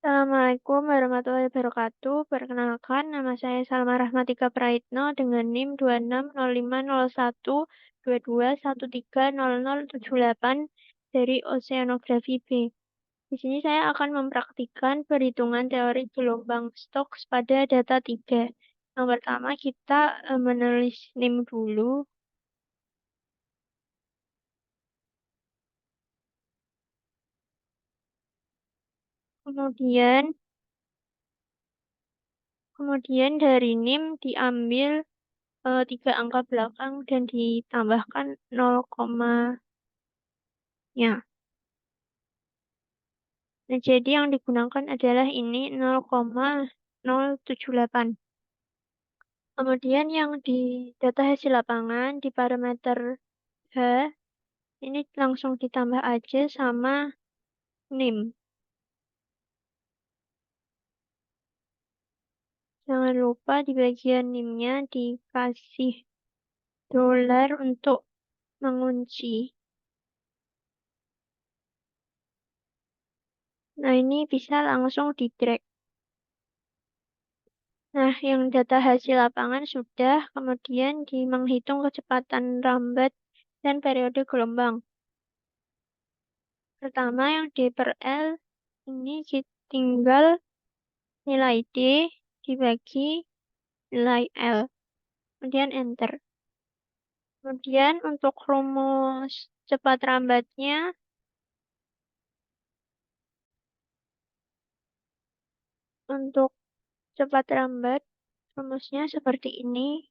Assalamualaikum warahmatullahi wabarakatuh. Perkenalkan, nama saya Salma Rahmatika Praitno dengan NIM 26050122130078 dari Oceanografi B. Di sini saya akan mempraktikkan perhitungan teori gelombang Stokes pada data 3. Yang pertama kita menulis NIM dulu. Kemudian dari NIM diambil 3 angka belakang dan ditambahkan 0, ya. Nah, jadi yang digunakan adalah ini 0,078. Kemudian yang di data hasil lapangan di parameter H, ini langsung ditambah aja sama NIM. Jangan lupa di bagian NIM-nya dikasih dolar untuk mengunci. Nah, ini bisa langsung di-drag. Nah, yang data hasil lapangan sudah, kemudian menghitung kecepatan rambat dan periode gelombang. Pertama yang D per L, ini tinggal nilai D dibagi nilai L. Kemudian enter. Kemudian untuk rumus cepat rambatnya, untuk cepat rambat, rumusnya seperti ini.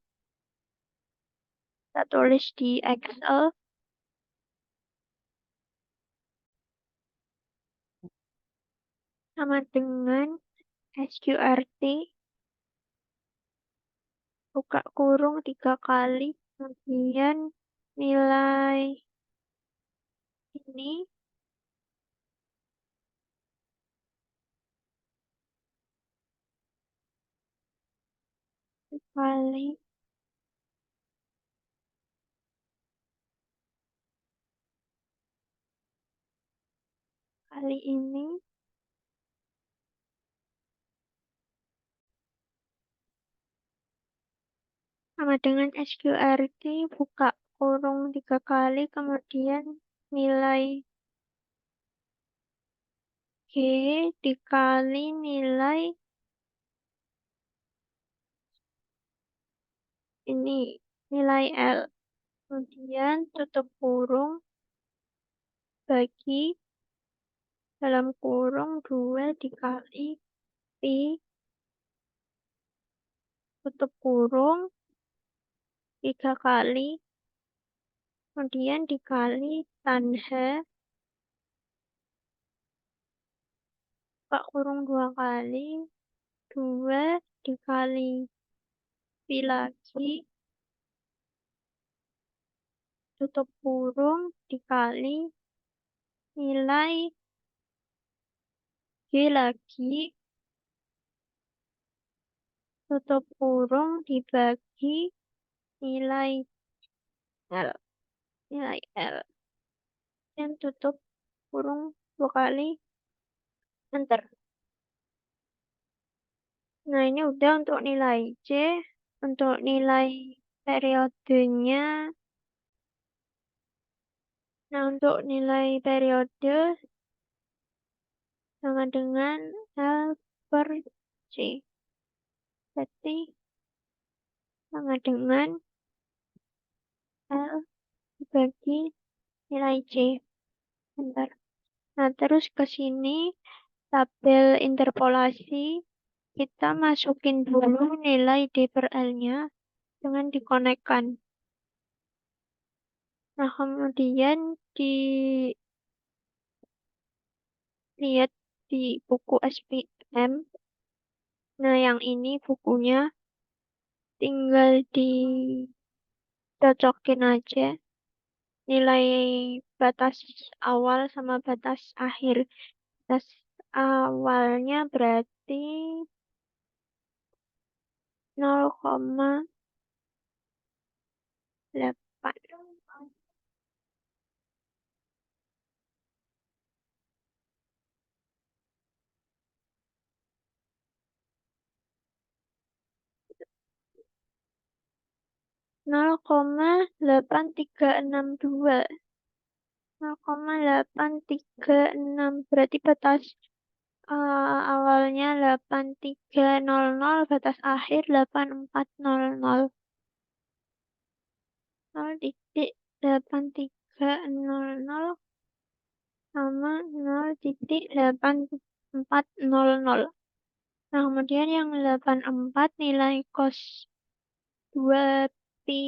Kita tulis di Excel. Sama dengan SQRT, buka kurung 3 kali, kemudian nilai ini kali ini sama dengan SQRT, buka kurung 3 kali, kemudian nilai G dikali nilai ini, nilai L. Kemudian tutup kurung, bagi dalam kurung 2 dikali Pi, tutup kurung 3 kali, kemudian dikali tan H, buka kurung 2 kali, 2 dikali Pi lagi, tutup kurung dikali nilai G lagi, tutup kurung dibagi nilai L. Nilai L. Dan tutup kurung 2 kali, enter. Nah, ini udah untuk nilai C. Untuk nilai periodenya, nah untuk nilai periode sama dengan L per C. Berarti sama dengan L dibagi nilai C. Bentar. Nah, terus ke sini tabel interpolasi, kita masukin dulu nilai D per L-nya dengan dikonekkan. Nah, kemudian dilihat di buku SPM. Nah, yang ini bukunya tinggal dicocokin aja nilai batas awal sama batas akhir. Batas awalnya berarti 0,8. 0,8362. 0,8366. Berarti batas awalnya 8300, batas akhir 8400. 0,8300 sama 0,8400. Nah, kemudian yang 84 nilai cos 2 pi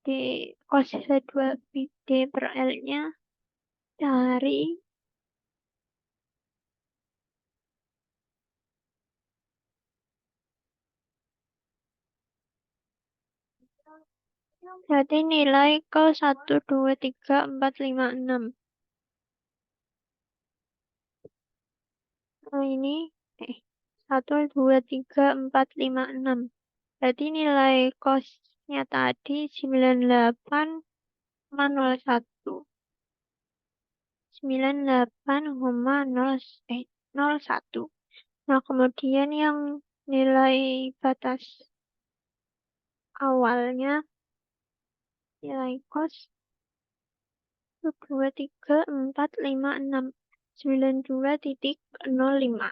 d cos 2 pi d per L-nya dari berarti nilai ke 1, 2, 3, 4, 5, 6. Nah, ini 1, 2, 3, 4, 5, 6. Berarti nilai cosnya tadi 98,01. 98,01. Nah, kemudian yang nilai batas awalnya, nilai cos 1, 2, 3, 4, 5, 6. 92,05.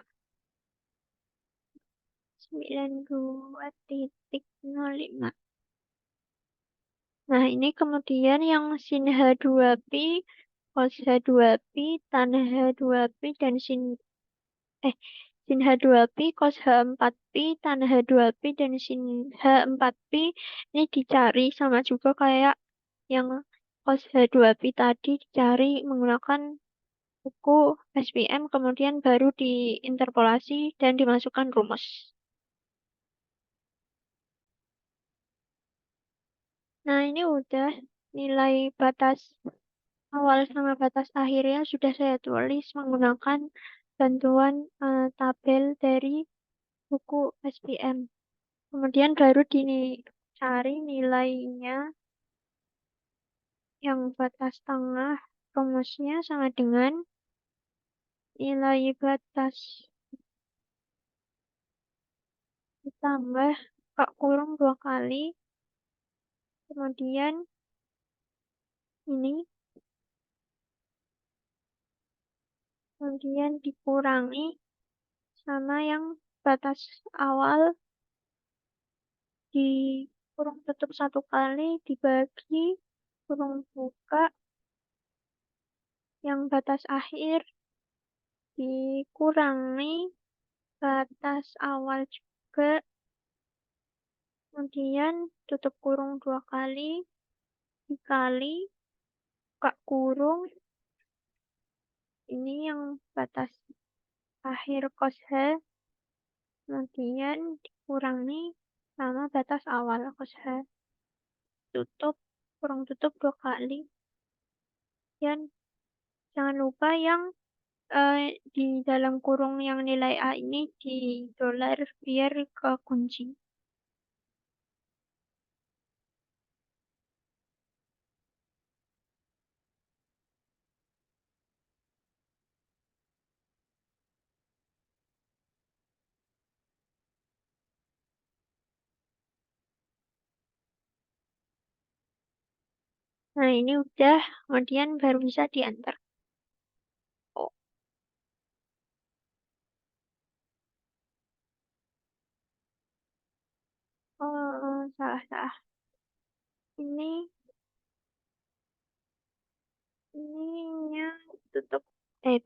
92,05. Nah, ini kemudian yang sin H2pi, cos H2pi, tan H2pi, dan sin H2pi, cos H4pi, tan H2pi, dan sin H4pi. Ini dicari sama juga kayak yang cos H2pi tadi, dicari menggunakan buku SPM, kemudian baru diinterpolasi dan dimasukkan rumus. Nah, ini udah nilai batas awal sama batas akhirnya sudah saya tulis menggunakan bantuan tabel dari buku SPM. Kemudian baru dicari nilainya yang batas tengah, rumusnya sama dengan nilai batas ditambah buka kurung 2 kali. Kemudian ini kemudian dikurangi sama yang batas awal di kurung tutup 1 kali dibagi kurung buka yang batas akhir dikurangi batas awal juga, kemudian tutup kurung 2 kali dikali buka kurung, ini yang batas akhir cos H, kemudian dikurangi sama batas awal cos H, tutup kurung tutup 2 kali. Dan jangan lupa yang di dalam kurung yang nilai A ini di dolar biar ke kunci. Nah, ini udah, kemudian baru bisa diantar. Oh, salah. Ini, ininya tutup,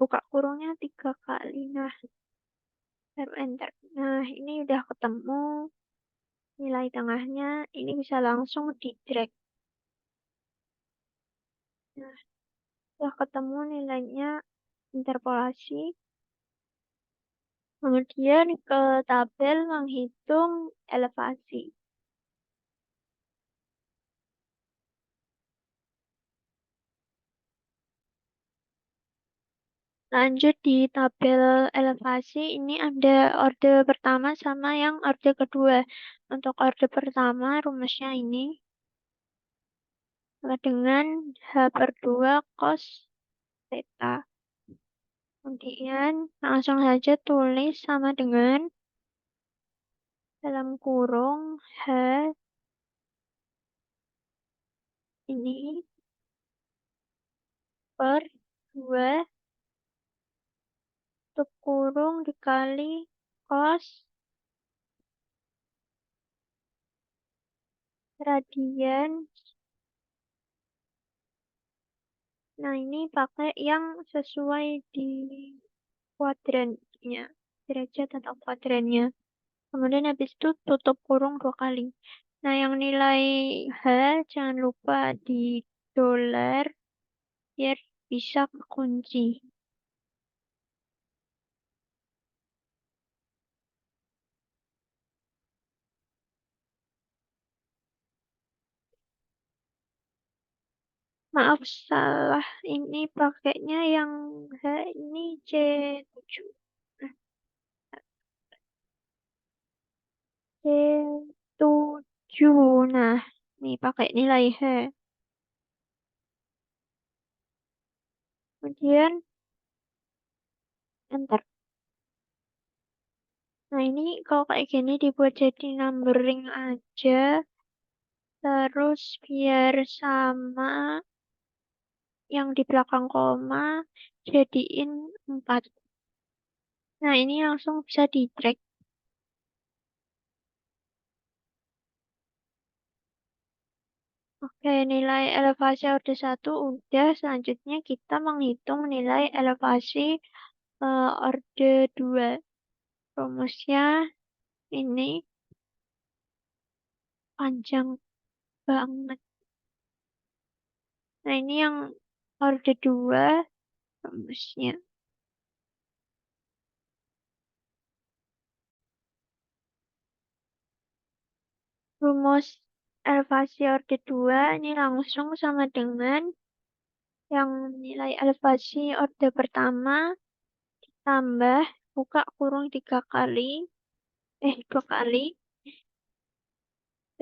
buka kurungnya 3 kali. Nah, baru enter. Nah, ini udah ketemu nilai tengahnya. Ini bisa langsung di drag. Nah, udah ketemu nilainya, interpolasi. Kemudian ke tabel menghitung elevasi. Lanjut di tabel elevasi, ini ada orde pertama sama yang orde kedua. Untuk orde pertama, rumusnya ini sama dengan H per 2 cos theta. Kemudian langsung saja tulis sama dengan dalam kurung H ini per 2 tutup kurung dikali cos radian. Nah, ini pakai yang sesuai di kuadrannya, derajat atau kuadrannya. Kemudian habis itu tutup kurung 2 kali. Nah, yang nilai H jangan lupa di dolar biar bisa kekunci. Maaf salah, ini pakainya yang H ini C7. Nah, C7. Nah, ini pakai nilai H. Kemudian enter. Nah, ini kalau kayak gini dibuat jadi numbering aja. Terus biar sama yang di belakang koma jadiin 4. Nah, ini langsung bisa di-drag. Oke, nilai elevasi orde 1 udah. Selanjutnya kita menghitung nilai elevasi orde 2. Rumusnya ini panjang banget. Nah, ini yang orde 2 rumusnya. Rumus elevasi orde 2 ini langsung sama dengan yang nilai elevasi orde pertama tambah buka kurung 3 kali, 2 kali, P,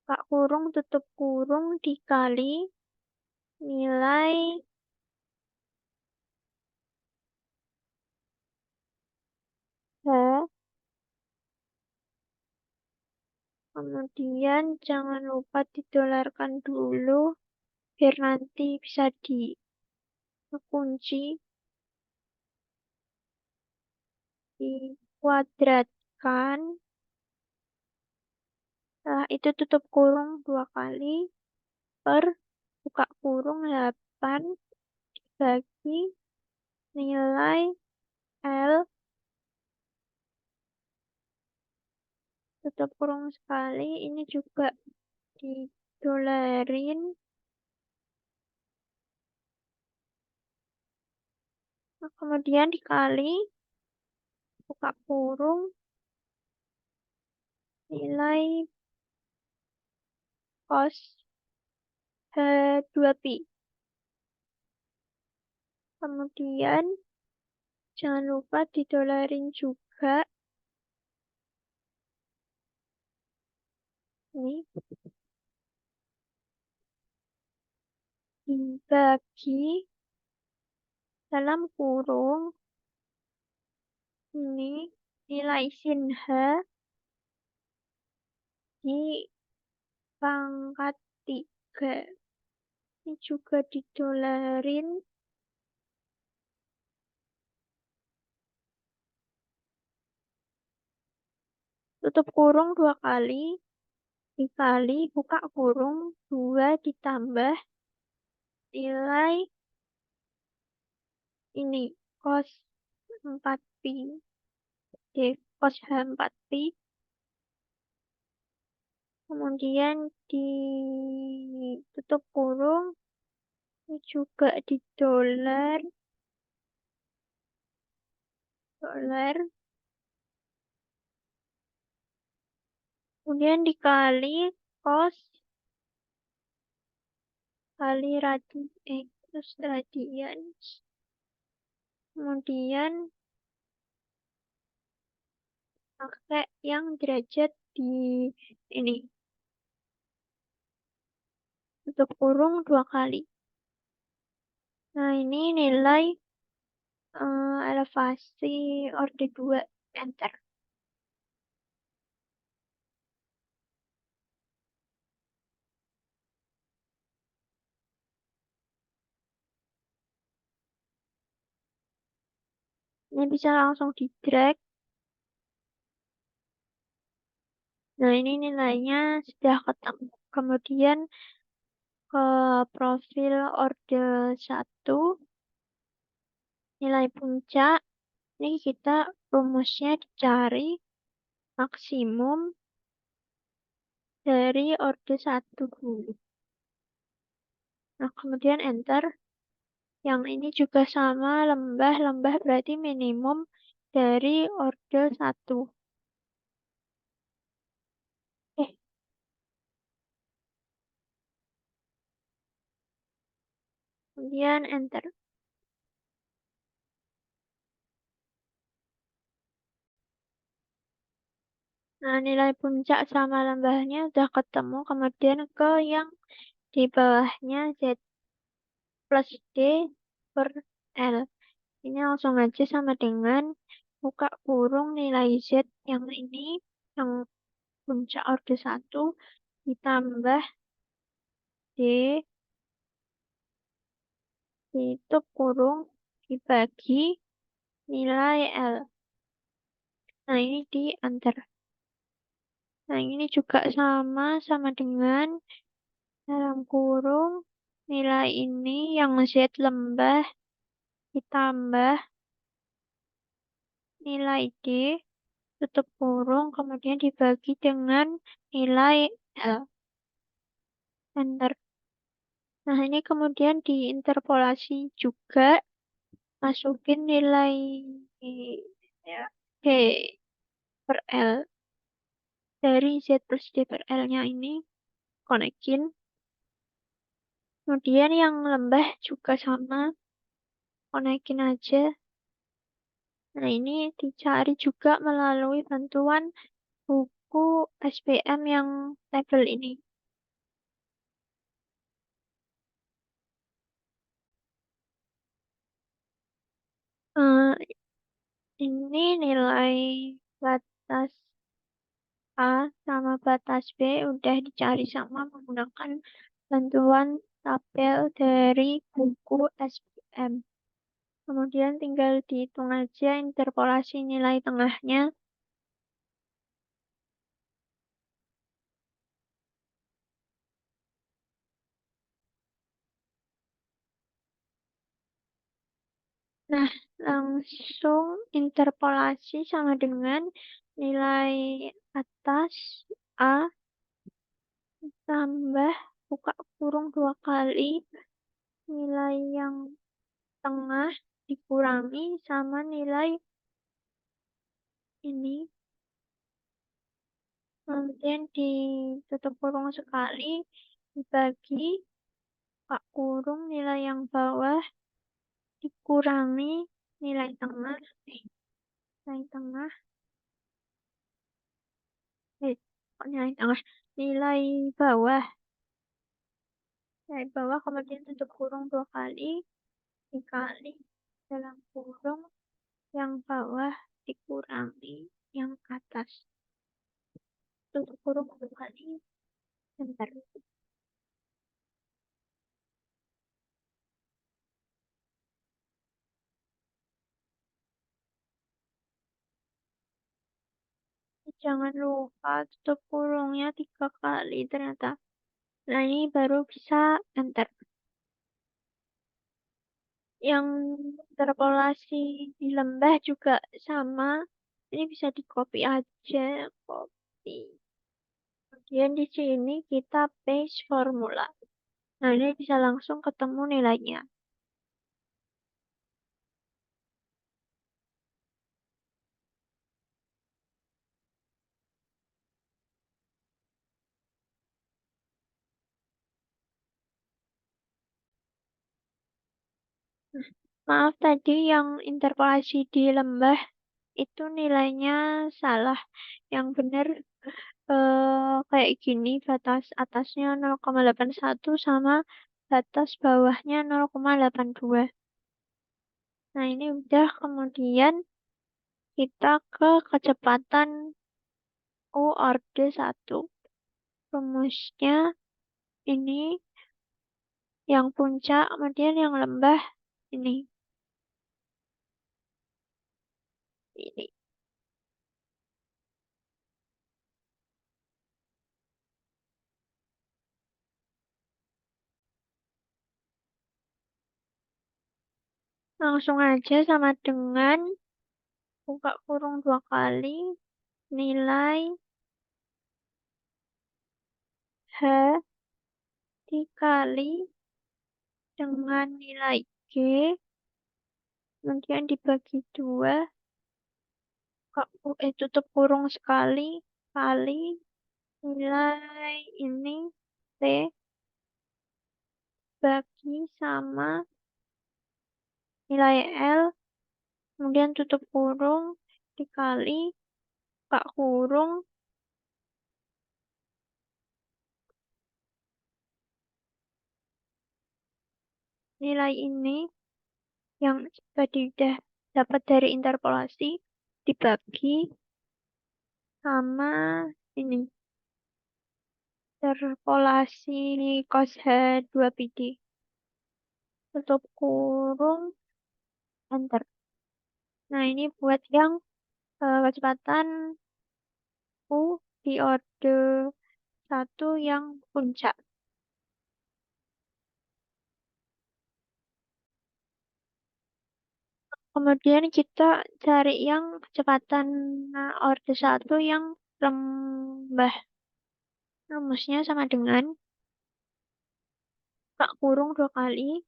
buka kurung, tutup kurung, dikali nilai H, kemudian jangan lupa didolarkan dulu, biar nanti bisa dikunci, dikuadratkan, setelah itu tutup kurung 2 kali, per buka kurung 8 bagi nilai L, tutup kurung sekali, ini juga didolarin. Nah, kemudian dikali buka kurung nilai cos H2pi. Kemudian jangan lupa didolarin juga. Ini dibagi dalam kurung ini nilai sin H di pangkat 3. Ini juga didolarin. Tutup kurung 2 kali. Dikali buka kurung 2 ditambah nilai ini cos 4pi. Cos H4pi. Kemudian ditutup kurung. Ini juga di dolar. Kemudian dikali cos kali terus radian. Kemudian pakai yang derajat di ini. Tutup kurung 2 kali. Nah, ini nilai elevasi orde 2. Enter. Ini bisa langsung di drag. Nah, ini nilainya sudah ketemu. Kemudian ke profil orde 1, nilai puncak. Ini kita rumusnya dicari maksimum dari orde 1 dulu. Nah, kemudian enter. Yang ini juga sama, lembah. Lembah berarti minimum dari orde 1. Eh, kemudian enter. Nah, nilai puncak sama lembahnya udah ketemu. Kemudian ke yang di bawahnya Z plus D per L. Ini langsung aja sama dengan buka kurung nilai Z yang ini, yang puncak orde 1, ditambah D, ditutup kurung, dibagi nilai L. Nah, ini di enter. Nah, ini juga sama dengan dalam kurung nilai ini yang Z lembah ditambah nilai D, tutup kurung, kemudian dibagi dengan nilai L. Enter. Nah, ini kemudian diinterpolasi juga, masukin nilai ya, D per L. Dari Z plus D per L-nya ini, konekin. Kemudian yang lembah juga sama, konekin aja. Nah, ini dicari juga melalui bantuan buku SPM yang tabel ini. Eh, ini nilai batas A sama batas B udah dicari sama menggunakan bantuan tabel dari buku SPM. Kemudian tinggal dihitung aja interpolasi nilai tengahnya. Nah, langsung interpolasi sama dengan nilai atas A tambah buka kurung 2 kali nilai yang tengah dikurangi sama nilai ini. Kemudian ditutup kurung sekali, dibagi buka kurung nilai yang bawah dikurangi nilai tengah. Nilai tengah. Kok nilai tengah? Nilai bawah. Nilai bawah kemudian tutup kurung 2 kali, dikali dalam kurung yang bawah dikurangi yang atas. Tutup kurung 2 kali. Bentar. Jangan lupa tutup kurungnya 3 kali ternyata. Nah, ini baru bisa enter. Yang interpolasi di lembah juga sama. Ini bisa di copy aja. Copy. Kemudian di sini kita paste formula. Nah, ini bisa langsung ketemu nilainya. Maaf tadi yang interpolasi di lembah itu nilainya salah. Yang benar kayak gini, batas atasnya 0,81 sama batas bawahnya 0,82. Nah, ini udah, kemudian kita ke kecepatan U orde 1. Rumusnya ini yang puncak, kemudian yang lembah ini. ini. Langsung aja sama dengan buka kurung 2 kali, nilai H dikali dengan nilai G, kemudian dibagi 2, tutup kurung sekali, kali nilai ini T, bagi sama nilai L, kemudian tutup kurung, dikali, buka kurung, nilai ini yang tadi udah dapat dari interpolasi, dibagi sama ini, interpolasi cos H2PD. Tutup kurung, enter. Nah, ini buat yang kecepatan U di orde 1 yang puncak. Kemudian kita cari yang kecepatan orde 1 yang lembah. Rumusnya sama dengan buka kurung 2 kali,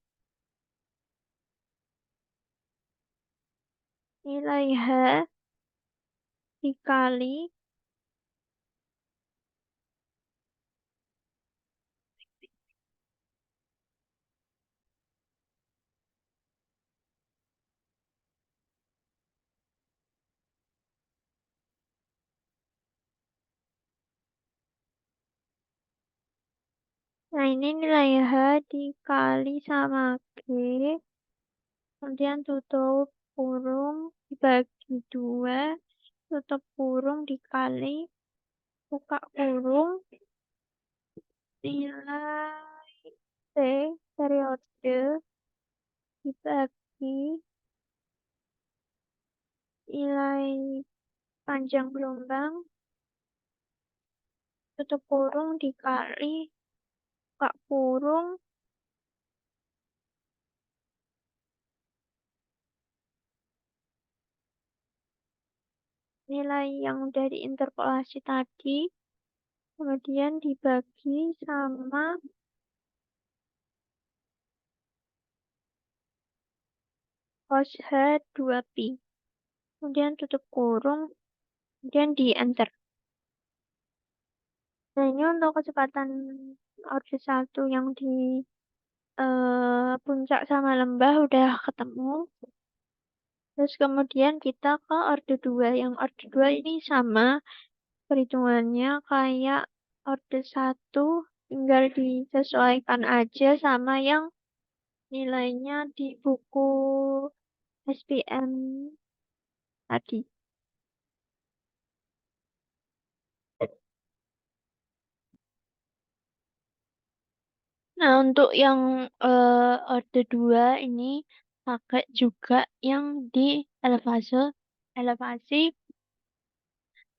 nilai H dikali nah ini nilai H dikali sama G, kemudian tutup kurung dibagi 2, tutup kurung dikali, buka kurung, nilai T periode dibagi nilai panjang gelombang, tutup kurung dikali, buka kurung, nilai yang udah diinterpolasi tadi, kemudian dibagi sama cos H2P. Kemudian tutup kurung, kemudian di enter. Nah, ini untuk kecepatan orde 1 yang di puncak sama lembah udah ketemu. Terus kemudian kita ke orde 2. Yang orde 2 ini sama perhitungannya kayak orde 1, tinggal disesuaikan aja sama yang nilainya di buku SPM tadi. Nah, untuk yang orde 2 ini pakai juga yang di elevasi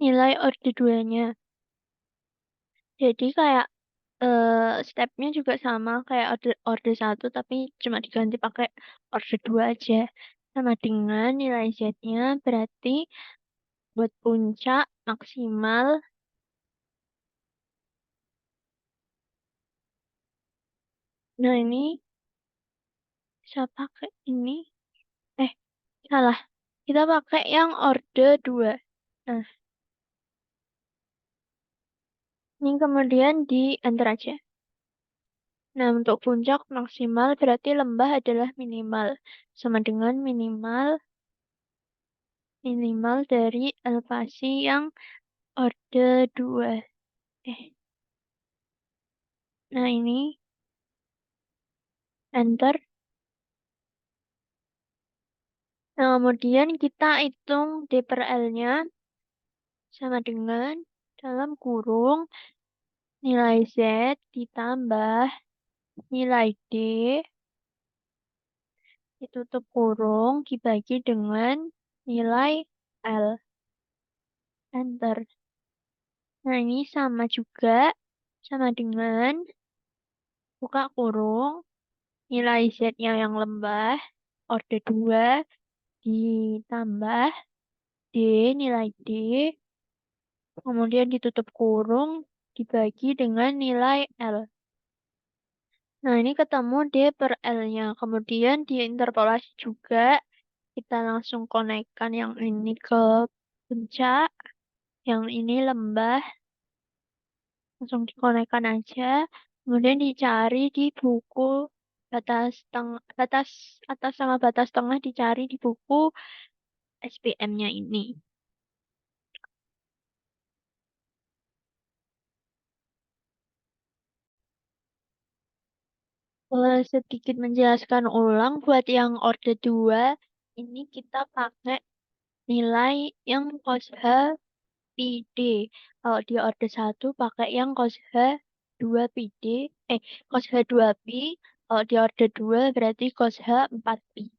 nilai orde 2-nya. Jadi kayak stepnya juga sama kayak orde 1 tapi cuma diganti pakai orde 2 aja. Sama dengan nilai Z-nya berarti buat puncak maksimal. Nah, ini bisa pakai ini. Eh, salah. Kita pakai yang orde 2. Nah, ini kemudian di enter aja. Nah, untuk puncak maksimal berarti lembah adalah minimal. Sama dengan minimal dari elevasi yang orde 2. Eh, nah ini enter. Nah, kemudian kita hitung D per L-nya sama dengan dalam kurung nilai Z ditambah nilai D ditutup kurung dibagi dengan nilai L. Enter. Nah, ini sama juga. Sama dengan buka kurung. Nilai Z-nya yang lembah. Orde 2 ditambah D. Nilai D. Kemudian ditutup kurung. Dibagi dengan nilai L. Nah, ini ketemu D per L-nya. Kemudian diinterpolasi juga. Kita langsung konekkan yang ini ke puncak. Yang ini lembah. Langsung dikonekkan aja. Kemudian dicari di buku batas atas sama batas tengah dicari di buku SPM-nya ini. Sedikit menjelaskan ulang buat yang orde 2 ini kita pakai nilai yang cos H pi D. Kalau di orde 1 pakai yang cos H 2 pi D, cos H 2 pi. Kalau di orde 2 berarti cos H 4 pi.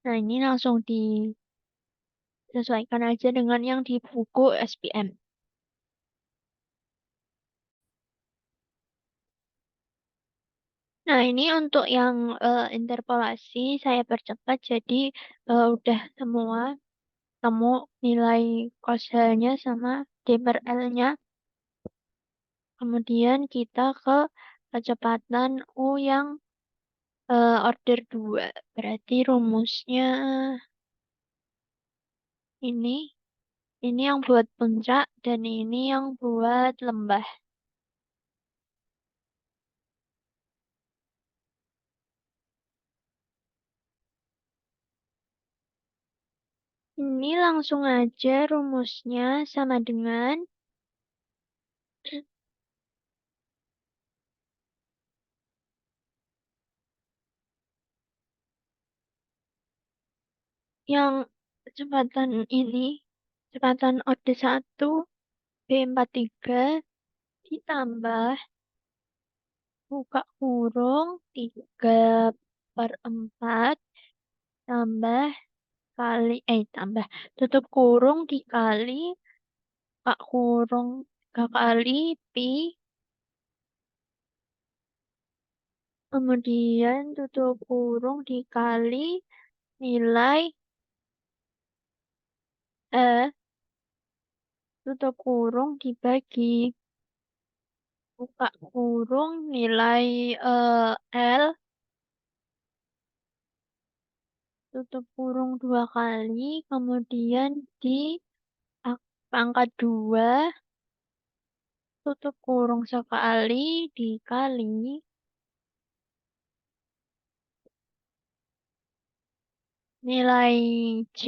Nah, ini langsung disesuaikan aja dengan yang di buku SPM. Nah, ini untuk yang interpolasi saya percepat jadi udah semua temu nilai cos H-nya sama D per L-nya. Kemudian kita ke kecepatan U yang order 2. Berarti rumusnya ini. Ini yang buat puncak dan ini yang buat lembah. Ini langsung aja rumusnya sama dengan yang kecepatan ini. Kecepatan orde 1 B43 ditambah buka kurung 3 per 4 tambah tambah tutup kurung dikali buka kurung 3 kali pi, kemudian tutup kurung dikali nilai tutup kurung dibagi buka kurung nilai L, tutup kurung 2 kali, kemudian di pangkat 2 tutup kurung sekali dikali nilai C,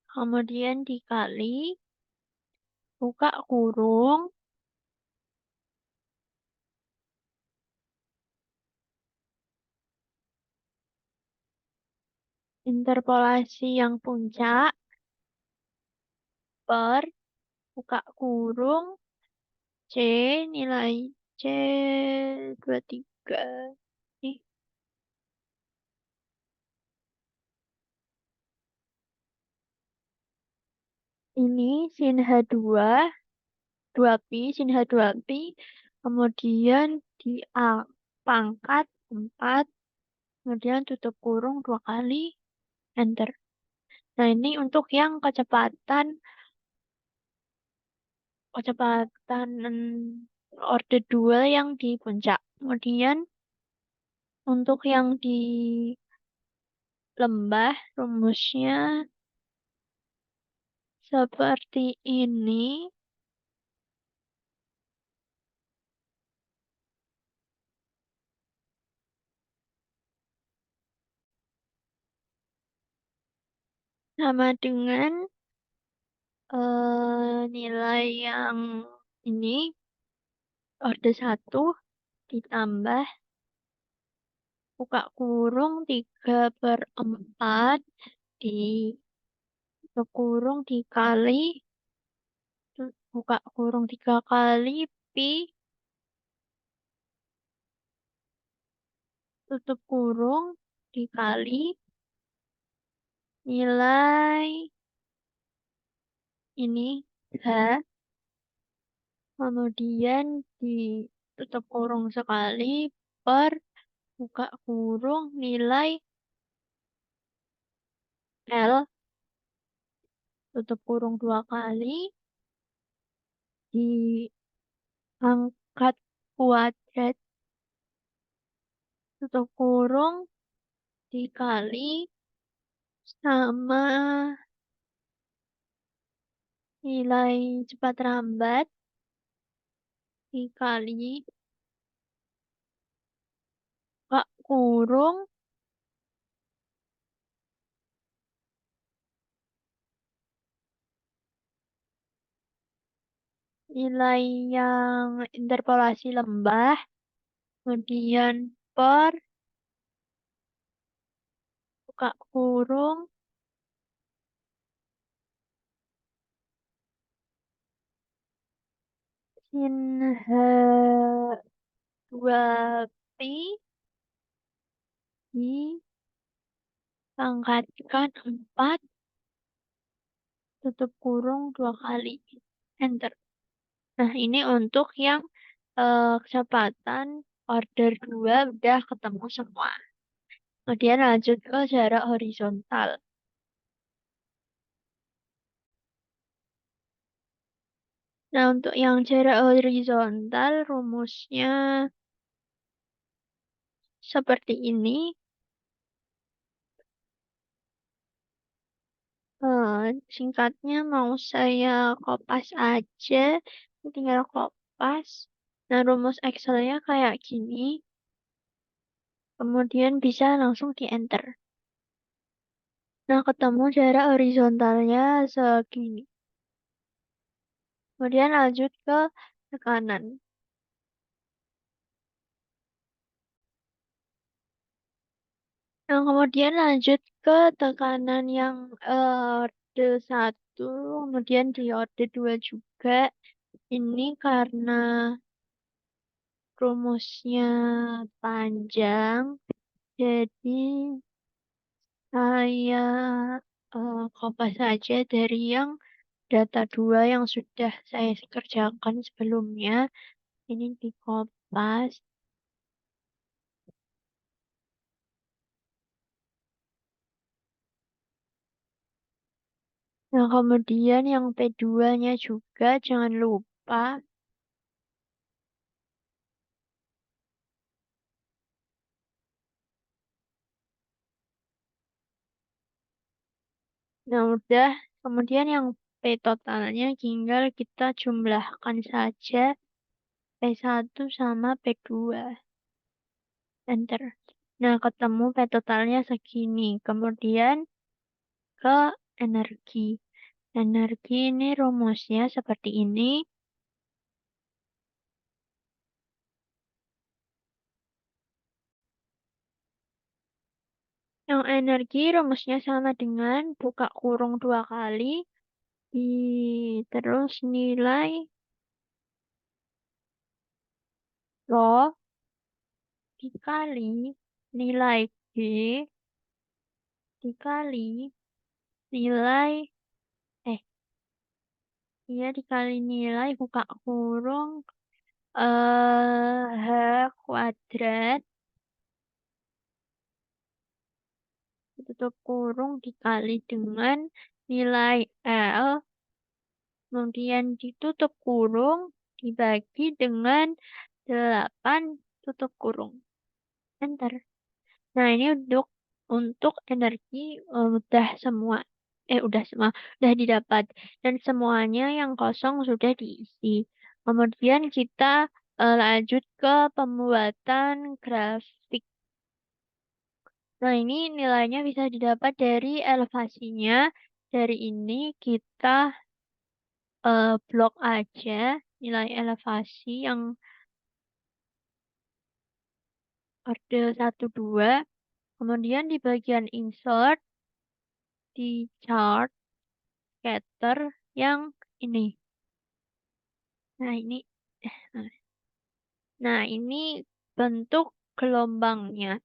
kemudian dikali buka kurung interpolasi yang puncak per buka kurung C, nilai C 23. Nih, ini sin H2 2pi, sin H 2pi, kemudian di A pangkat 4, kemudian tutup kurung 2 kali, enter. Nah, ini untuk yang kecepatan orde 2 yang di puncak. Kemudian untuk yang di lembah, rumusnya seperti ini. Sama dengan nilai yang ini, orde 1 ditambah buka kurung 3 per 4 di tutup kurung dikali buka kurung 3 kali pi tutup kurung dikali nilai ini H, kemudian ditutup kurung sekali per buka kurung nilai L, tutup kurung 2 kali, diangkat kuadrat, tutup kurung, dikali sama nilai cepat rambat, dikali buka kurung, nilai yang interpolasi lembah, kemudian per buka kurung, sin H2Pi dipangkatkan 4, tutup kurung 2 kali. Enter. Nah, ini untuk yang kecepatan order 2 udah ketemu semua. Kemudian lanjut ke jarak horizontal. Nah, untuk yang jarak horizontal rumusnya seperti ini. Singkatnya mau saya kopas aja, tinggal kopas. Nah, rumus Excel-nya kayak gini. Kemudian bisa langsung di enter. Nah, ketemu jarak horizontalnya segini. Kemudian lanjut ke tekanan. Nah, kemudian lanjut ke tekanan yang orde 1, kemudian di orde 2 juga. Ini karena rumusnya panjang, jadi saya kopas saja dari yang data 2 yang sudah saya kerjakan sebelumnya. Ini dikopas. Nah, kemudian yang P2-nya juga jangan lupa. Nah, udah. Kemudian yang P totalnya tinggal kita jumlahkan saja P1 sama P2. Enter. Nah, ketemu P totalnya segini. Kemudian ke energi. Energi ini rumusnya seperti ini. Yang energi rumusnya sama dengan buka kurung 2 kali. Terus nilai Rho dikali nilai G dikali nilai dikali nilai buka kurung H kuadrat tutup kurung dikali dengan nilai L, kemudian ditutup kurung dibagi dengan 8 tutup kurung. Enter. Nah, ini untuk energi udah semua. Udah semua. Udah didapat. Dan semuanya yang kosong sudah diisi. Kemudian kita lanjut ke pembuatan grafik. Nah, ini nilainya bisa didapat dari elevasinya. Dari ini kita blok aja nilai elevasi yang orde 1, 2. Kemudian di bagian insert, di chart, scatter yang ini. Nah, ini. Nah, ini bentuk gelombangnya.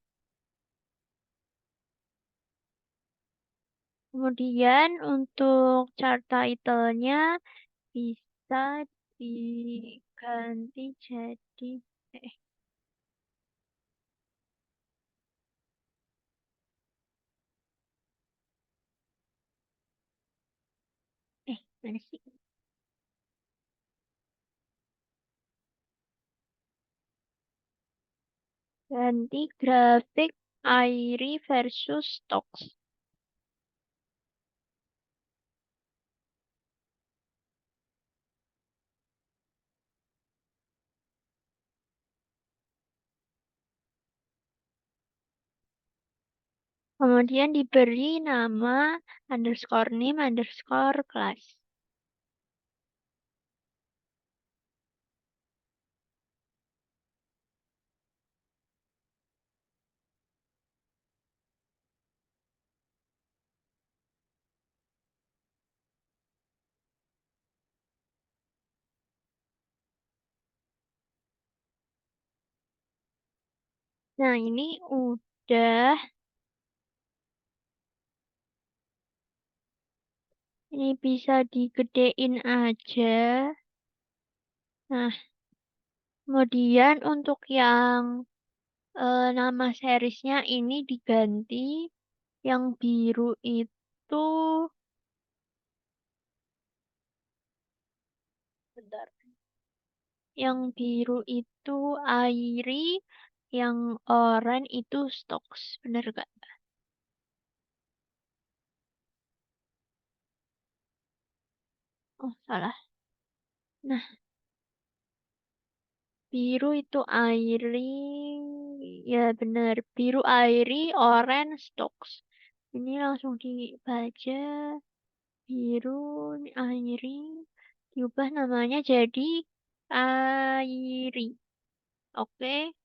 Kemudian untuk chart title-nya bisa diganti jadi eh mana sih? Ganti grafik AIRI versus stocks. Kemudian diberi nama underscore name underscore class. Nah, ini udah. Ini bisa digedein aja. Nah, kemudian untuk yang nama seriesnya ini diganti. Yang biru itu, bentar. Yang biru itu AIRI, yang oranye itu stocks. Bener gak? Oh, salah. Nah, biru itu AIRI. Ya, bener. Biru AIRI, oranye stocks. Ini langsung dibaca. Biru AIRI. Diubah namanya jadi AIRI. Oke.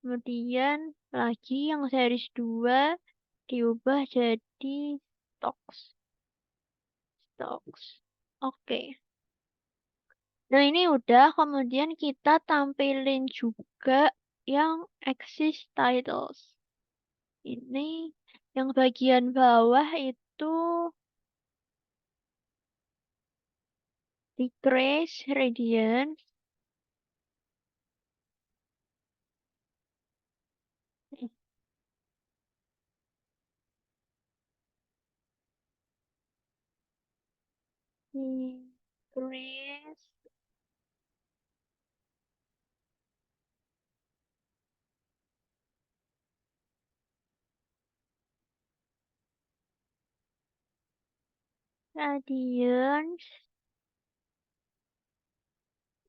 Kemudian lagi yang series 2 diubah jadi stocks. Stocks. Oke. Nah, ini udah. Kemudian kita tampilin juga yang exist titles. Ini yang bagian bawah itu decrease radiance. Decrease radiance.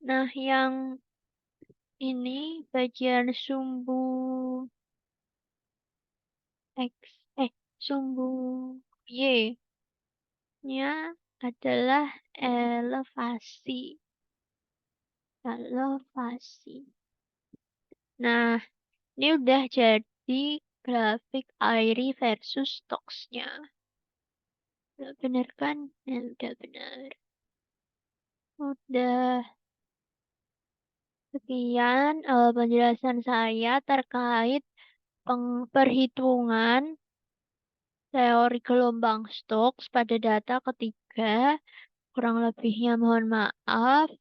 Nah, yang ini bagian sumbu X, sumbu Y-nya adalah elevasi. Elevasi. Nah, ini udah jadi grafik AIRI versus stocks-nya. Udah bener kan? Ya, udah bener. Udah. Sekian penjelasan saya terkait perhitungan teori gelombang Stokes pada data ketiga. Kurang lebihnya mohon maaf.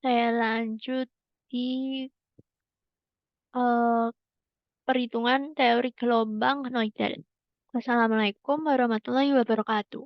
Saya lanjut di eh, perhitungan teori gelombang Noether. Wassalamualaikum warahmatullahi wabarakatuh.